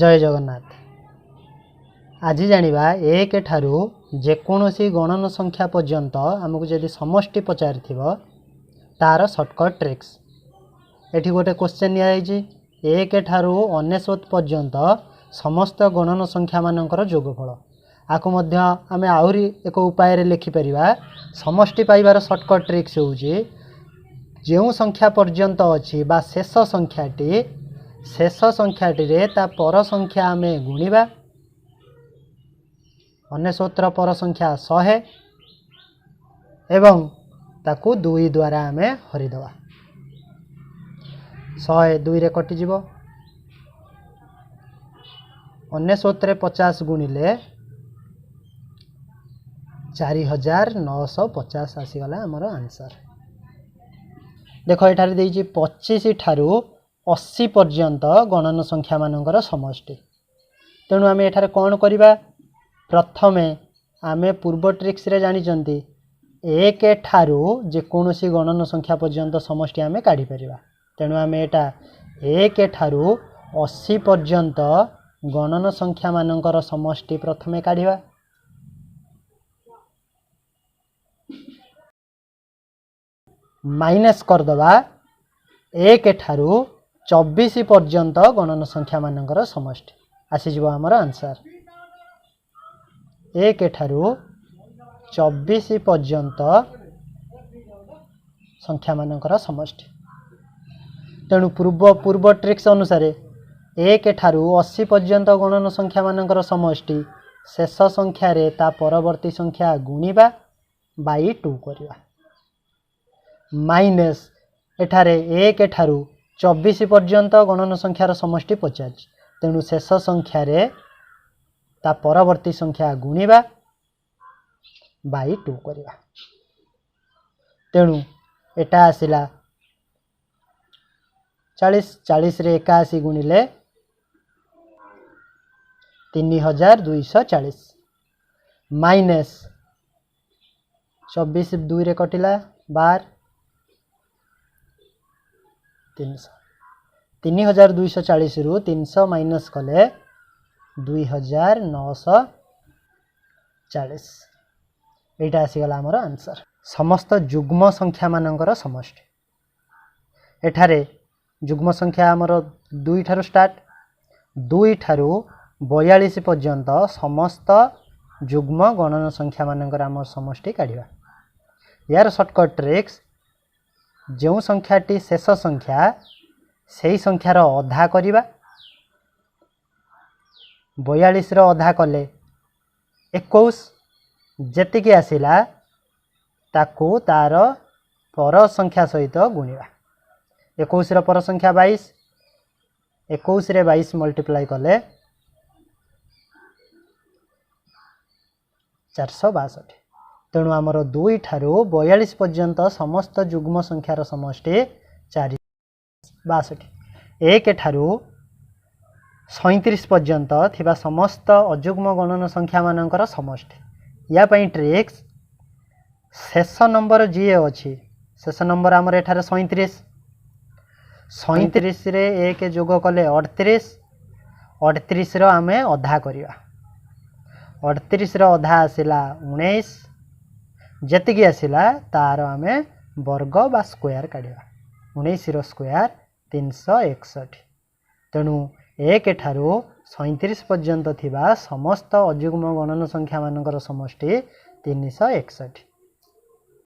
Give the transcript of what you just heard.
जय जगन्नाथ। आज जानिबा एक ठारू जेकोसी गणन संख्या पर्यंत आमको जदि समष्टि पचारिथिबो तार शॉर्टकट ट्रिक्स। एठी गोटे क्वेश्चन नियाइछि एक ठारू 99 पर्यंत समस्त गणन संख्या मानकर जोगफल। आको मध्य आमे आहुरी एक उपाय रे लिखि परिबा। समष्टि पाइबार शॉर्टकट ट्रिक्स होउछि जेउ संख्या पर्यंत अछि बा शेष संख्याटी रे ता पर संख्या आमे गुणिबा। 99 पर संख्या 100 एवं ताकू 2 द्वारा आमे हरिदवा। 100 2 रे कटि जिवो। 99 रे 50 गुणिले 4950 आसीगला हमर आंसर। देखो एठारे देइछि 25 ठारू 80 पर्यंत गणन संख्या मानकर समष्टि। तेणु आमे एठारे कोन करिबा? प्रथमे आमे पूर्व ट्रिक्स रे जानि जंती एक ठारू जे कोनोसी गणन संख्या पर्यंत समष्टि आमे काढी परिबा। तेणु आमे एटा एक ठारू 80 पर्यंत गणन संख्या मानकर समष्टि प्रथमे काढिबा। माइनस कर दबा एक ठारू 24 पर्यंत गणन संख्या मानकर समष्टि आसी जिवो हमर आंसर। एक ठारू 24 पर्यंत संख्या मानकर समष्टि। तेणु पूर्व ट्रिक्स अनुसार एक ठारू 80 पर्यंत गणन संख्या मानकर समष्टि शेष संख्या रे ता परवर्ती संख्या गुणिबा बाई 2 करिबा। माइनस एठारे एक ठारू 24 पर्यंत गणन संख्यार समष्टि 50। तेणु शेष संख्या रे ता परवर्ती संख्या गुणिबा बाई 2 करिबा। तेणु एटा आसिला 40 रे 81 गुणिले 3240 माइनस 24 2 रे कटिला 12 300 3240 रु 300 माइनस कले 2940 एटा आसीगला हमर आंसर। समस्त जुग्म संख्या मानकर समष्टि। एठारे जुग्म संख्या हमर 2 ठारू स्टार्ट 2 ठारू 42 पर्यंत समस्त जुग्म गणन संख्या मानकर हमर समष्टि काढिबा। यार शॉर्टकट ट्रिक्स जो संख्याटी शेष संख्या सेही संख्यार अधा करिबा। 42 रो अधा कले 21 जेतिकी आसिला ताकू तार पर संख्या सहित गुणिबा। 21 रो पर संख्या 22 21 रे 22 मल्टीप्लाई कले 462। तेणु आमर 2 ठारू 42 पर्यंत समस्त जुग्म संख्यार समष्टि 462। एक ठारू 37 पर्यंत थिबा समस्त अजुग्म गणन संख्या मानकर समष्टि। या पई ट्रिक्स शेष नंबर जी अछि शेष नंबर आमर एठारे 37 रे 1 जोग कले 38 रो आमे अधा करिवा। 38 रो अधा आसिला 19 जेतिकी आसिला तार आमे वर्ग बा स्क्वायर काढिबा। 19 रो स्क्वायर 361। तेणु एक ठारू 37 पर्यंत थिबा समस्त अजुग्म गणन संख्या मानकर समष्टि 361।